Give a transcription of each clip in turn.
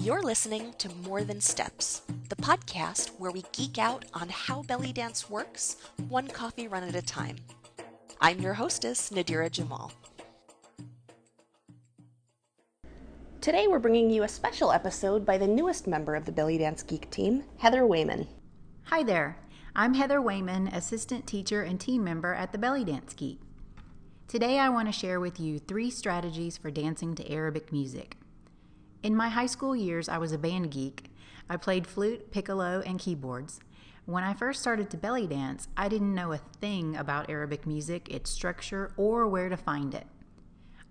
You're listening to More Than Steps, the podcast where we geek out on how belly dance works, one coffee run at a time. I'm your hostess, Nadira Jamal. Today we're bringing you a special episode by the newest member of the Belly Dance Geek team, Heather Wayman. Hi there, I'm Heather Wayman, assistant teacher and team member at the Belly Dance Geek. Today I want to share with you 3 strategies for dancing to Arabic music. In my high school years, I was a band geek. I played flute, piccolo, and keyboards. When I first started to belly dance, I didn't know a thing about Arabic music, its structure, or where to find it.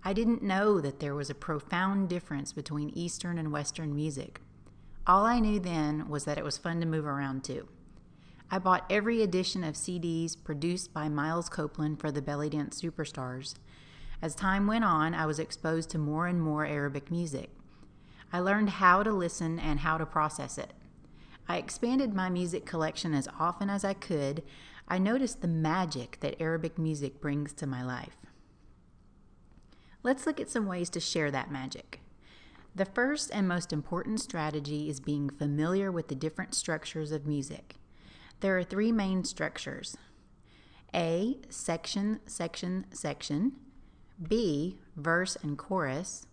I didn't know that there was a profound difference between Eastern and Western music. All I knew then was that it was fun to move around to. I bought every edition of CDs produced by Miles Copeland for the Belly Dance Superstars. As time went on, I was exposed to more and more Arabic music. I learned how to listen and how to process it. I expanded my music collection as often as I could. I noticed the magic that Arabic music brings to my life. Let's look at some ways to share that magic. The first and most important strategy is being familiar with the different structures of music. There are 3 main structures. A, section, section, section. B, verse and chorus.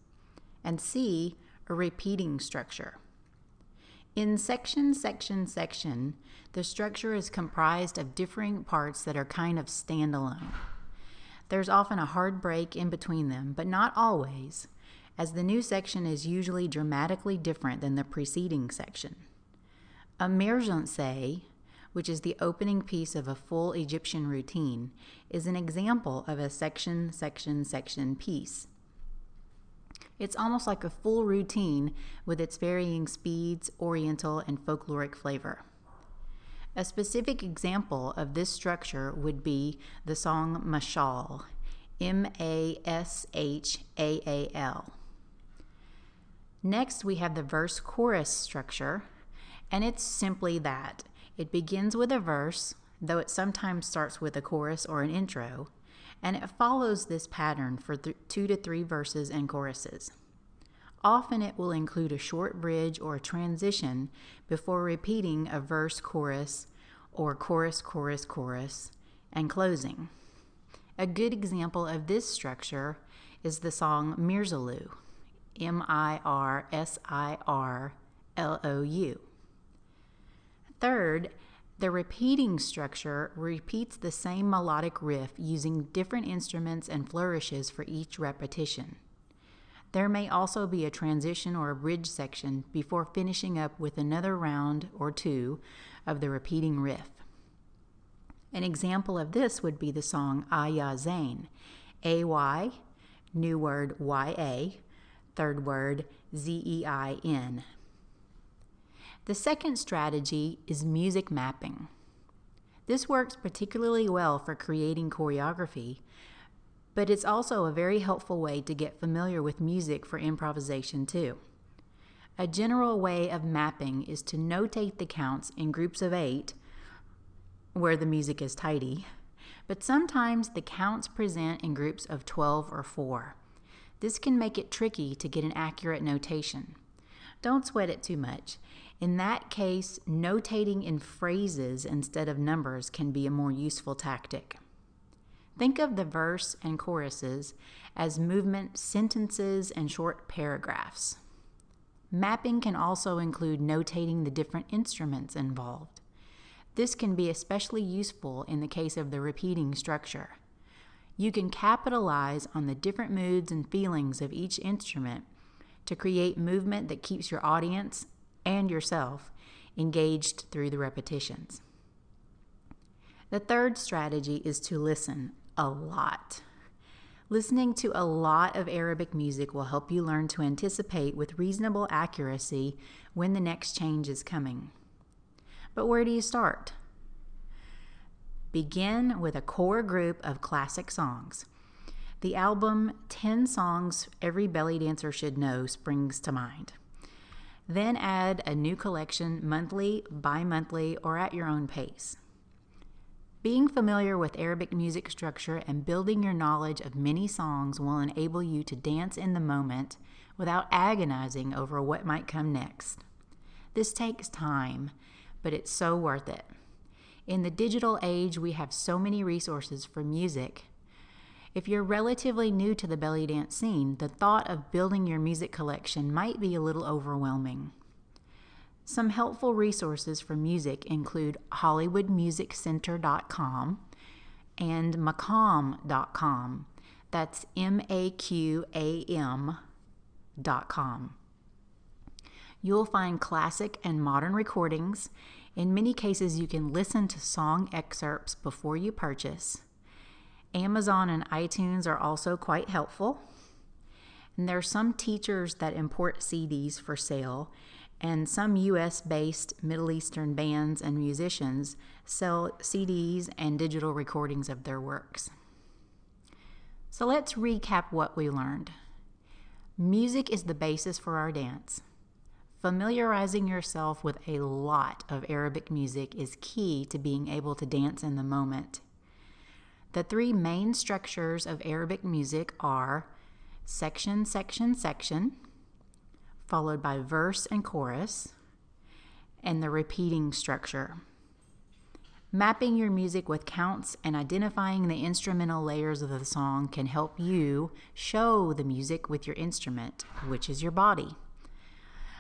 And C, a repeating structure. In section, section, section, the structure is comprised of differing parts that are kind of standalone. There's often a hard break in between them, but not always, as the new section is usually dramatically different than the preceding section. A Emergence, which is the opening piece of a full Egyptian routine, is an example of a section, section, section piece. It's almost like a full routine with its varying speeds, oriental, and folkloric flavor. A specific example of this structure would be the song Mashal, M-A-S-H-A-A-L. Next, we have the verse-chorus structure, and it's simply that. It begins with a verse, though it sometimes starts with a chorus or an intro, and it follows this pattern for 2 to 3 verses and choruses. Often it will include a short bridge or a transition before repeating a verse, chorus, or chorus, chorus, chorus, and closing. A good example of this structure is the song Mirzalou, M-I-R-S-I-R-L-O-U. Third, the repeating structure repeats the same melodic riff using different instruments and flourishes for each repetition. There may also be a transition or a bridge section before finishing up with another round or 2 of the repeating riff. An example of this would be the song Ya Zain, A-Y, new word Y-A, third word Z-E-I-N. The second strategy is music mapping. This works particularly well for creating choreography, but it's also a very helpful way to get familiar with music for improvisation too. A general way of mapping is to notate the counts in groups of 8, where the music is tidy, but sometimes the counts present in groups of 12 or 4. This can make it tricky to get an accurate notation. Don't sweat it too much. In that case, notating in phrases instead of numbers can be a more useful tactic. Think of the verse and choruses as movement sentences and short paragraphs. Mapping can also include notating the different instruments involved. This can be especially useful in the case of the repeating structure. You can capitalize on the different moods and feelings of each instrument to create movement that keeps your audience and yourself engaged through the repetitions. The third strategy is to listen a lot. Listening to a lot of Arabic music will help you learn to anticipate with reasonable accuracy when the next change is coming. But where do you start? Begin with a core group of classic songs. The album 10 Songs Every Belly Dancer Should Know springs to mind. Then add a new collection monthly, bi-monthly, or at your own pace. Being familiar with Arabic music structure and building your knowledge of many songs will enable you to dance in the moment without agonizing over what might come next. This takes time, but it's so worth it. In the digital age, we have so many resources for music. If you're relatively new to the belly dance scene, the thought of building your music collection might be a little overwhelming. Some helpful resources for music include HollywoodMusicCenter.com and Maqam.com. That's MAQAM.com. You'll find classic and modern recordings. In many cases, you can listen to song excerpts before you purchase. Amazon and iTunes are also quite helpful. And there are some teachers that import CDs for sale, and some US-based Middle Eastern bands and musicians sell CDs and digital recordings of their works. So let's recap what we learned. Music is the basis for our dance. Familiarizing yourself with a lot of Arabic music is key to being able to dance in the moment. The three main structures of Arabic music are section, section, section, followed by verse and chorus, and the repeating structure. Mapping your music with counts and identifying the instrumental layers of the song can help you show the music with your instrument, which is your body.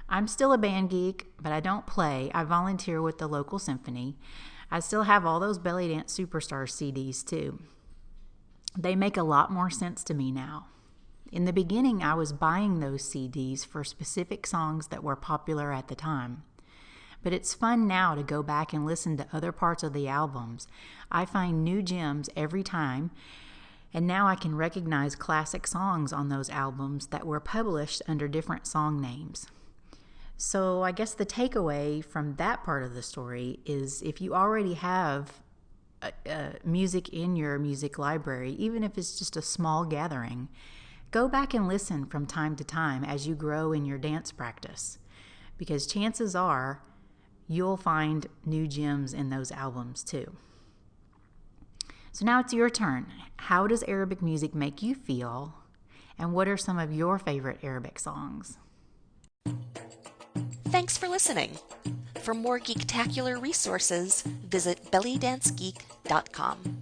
I'm still a band geek, but I don't play. I volunteer with the local symphony. I still have all those Belly Dance Superstar CDs too. They make a lot more sense to me now. In the beginning, I was buying those CDs for specific songs that were popular at the time. But it's fun now to go back and listen to other parts of the albums. I find new gems every time, and now I can recognize classic songs on those albums that were published under different song names. So I guess the takeaway from that part of the story is if you already have music in your music library, even if it's just a small gathering, go back and listen from time to time as you grow in your dance practice, because chances are you'll find new gems in those albums too. So now it's your turn. How does Arabic music make you feel? And what are some of your favorite Arabic songs? Thanks for listening. For more geektacular resources, visit bellydancegeek.com.